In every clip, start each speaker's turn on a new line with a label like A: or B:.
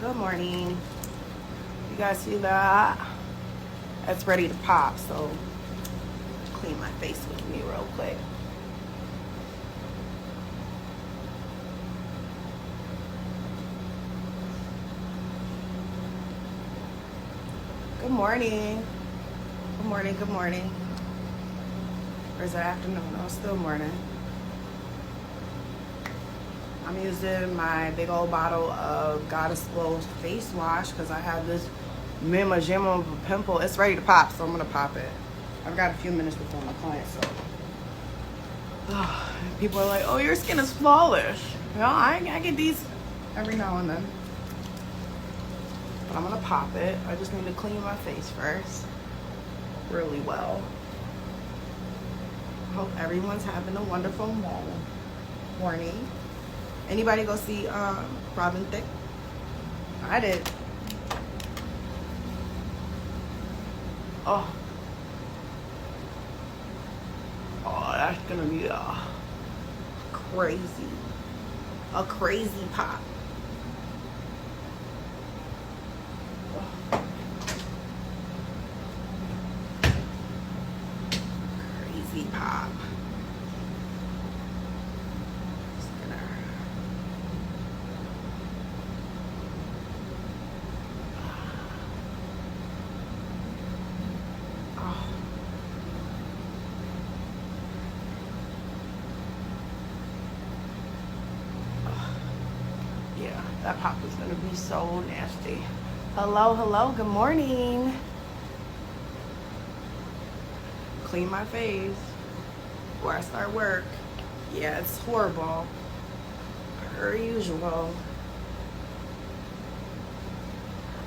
A: Good morning. You guys see that? That's ready to pop, so clean my face with me real quick. Good morning. Good morning, good morning. Or is it afternoon? No, it's still morning. I'm using my big old bottle of Goddess Glow face wash because I have this mima gem of a pimple. It's ready to pop, so I'm gonna pop it. I've got a few minutes before my client, so people are like, "Oh, your skin is flawless." Well, I get these every now and then, but I'm gonna pop it. I just need to clean my face first, really well. Hope everyone's having a wonderful morning. Anybody go see Robin Thicke? I did. Oh, that's gonna be a crazy pop. Crazy pop. That pop is gonna be so nasty. Hello, good morning. Clean my face before I start work. Yeah, it's horrible, per usual.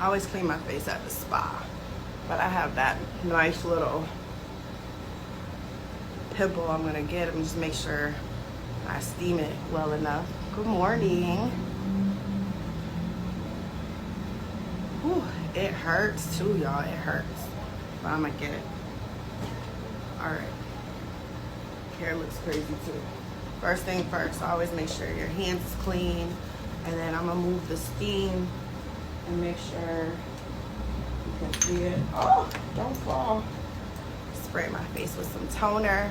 A: I always clean my face at the spa, but I have that nice little pimple I'm gonna get. I'm just make sure I steam it well enough. Good morning. Whew, it hurts too, y'all. It hurts. But I'm gonna get it. Alright. Hair looks crazy too. First thing first, always make sure your hands is clean. And then I'm gonna move the steam and make sure you can see it. Oh, don't fall. Spray my face with some toner.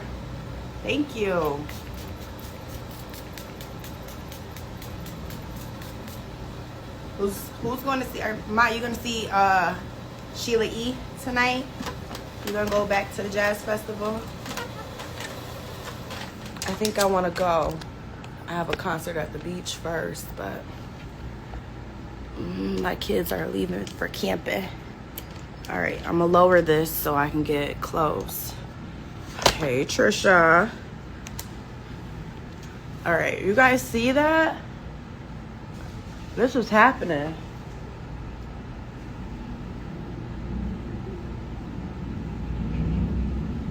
A: Thank you. Who's going to see, Ma, you going to see Sheila E. tonight? You going to go back to the Jazz Festival? I think I want to go. I have a concert at the beach first, but my kids are leaving for camping. All right, I'm going to lower this so I can get close. Hey, Trisha. All right, you guys see that? This is happening.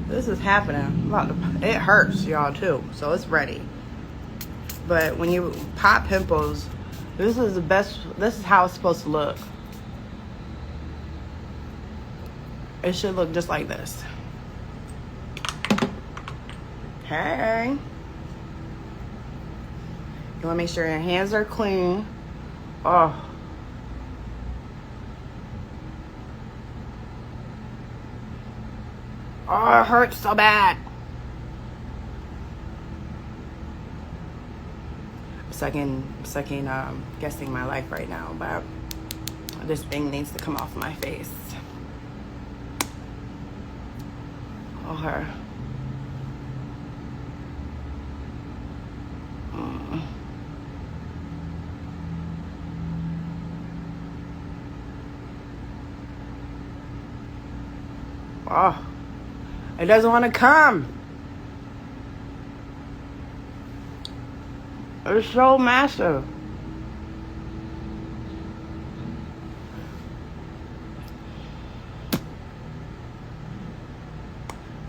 A: This is happening. It hurts, y'all, too. So it's ready. But when you pop pimples, this is the best. This is how it's supposed to look. It should look just like this. Hey. You want to make sure your hands are clean. Oh. Oh, it hurts so bad. Second guessing my life right now, but this thing needs to come off my face. Okay. Oh, it doesn't want to come. It's so massive.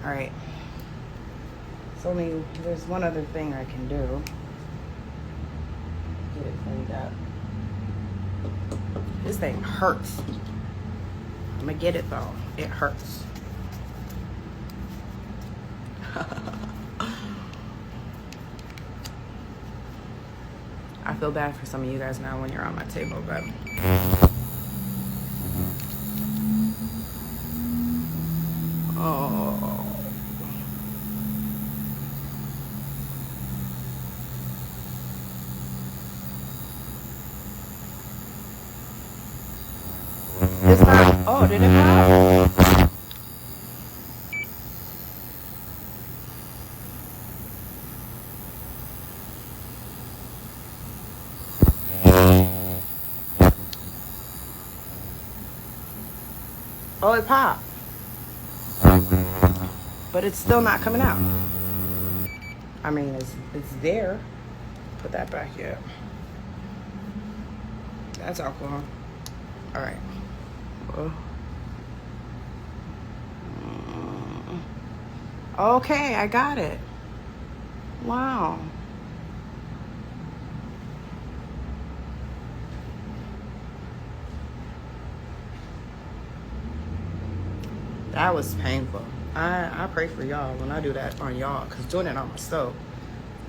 A: All right. There's one other thing I can do. Get it cleaned up. This thing hurts. I'm gonna get it though. It hurts. I feel bad for some of you guys now when you're on my table, but oh. It's not. Oh, did it pop? Oh, it popped. But it's still not coming out. I mean, it's there. Put that back here. That's alcohol. All right. Okay, I got it. Wow. That was painful. I pray for y'all when I do that on y'all, because doing it on myself,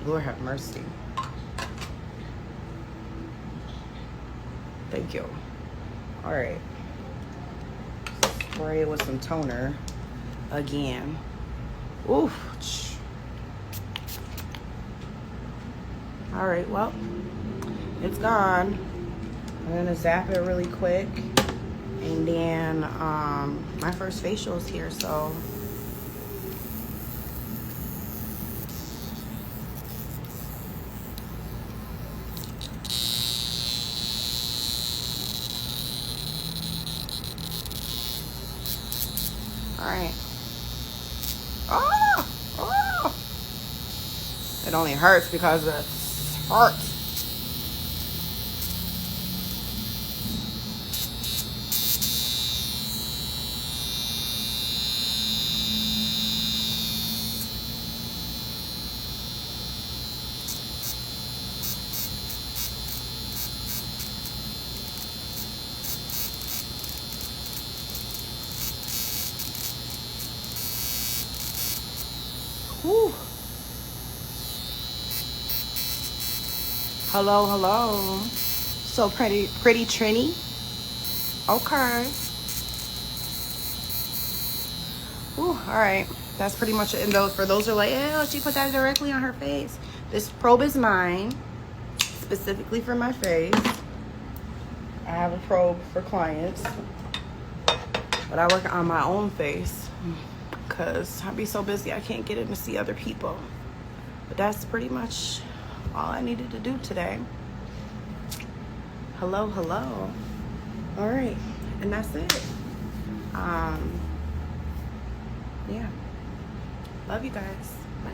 A: Lord have mercy. Thank you. All right. Spray it with some toner again. Oof. All right, well, it's gone. I'm gonna zap it really quick. And then my first facial is here, so all right. Oh! It only hurts because it hurts. Whew. Hello, hello. So pretty Trini. Okay. Ooh, all right. That's pretty much it. And for those who are like, oh, she put that directly on her face. This probe is mine, specifically for my face. I have a probe for clients, but I work on my own face because I be so busy I can't get in to see other people. But that's pretty much all I needed to do today. Hello, hello. All right, and that's it. Yeah. Love you guys. Bye.